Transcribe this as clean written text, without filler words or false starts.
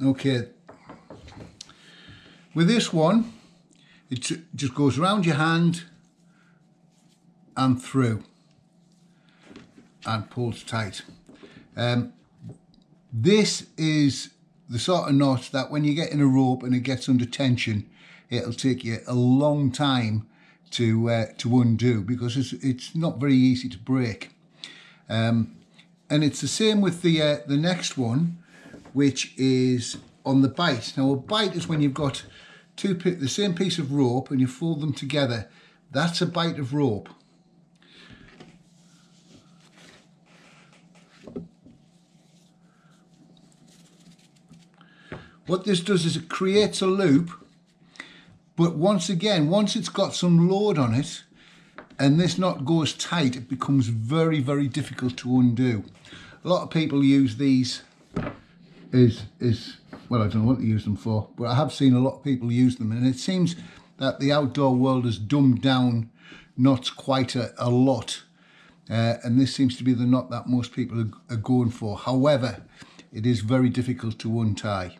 Okay, with this one, it just goes around your hand and through and pulls tight. This is the sort of knot that when you get in a rope and it gets under tension, it'll take you a long time to undo, because it's not very easy to break. And it's the same with the next one, which is on the bite. Now a bite is when you've got the same piece of rope and you fold them together. That's a bite of rope. What this does is it creates a loop, but once it's got some load on it and this knot goes tight, it becomes very, very difficult to undo. A lot of people use these well, I don't know what they use them for, but I have seen a lot of people use them, and it seems that the outdoor world has dumbed down knots quite a lot, and this seems to be the knot that most people are going for. However, it is very difficult to untie.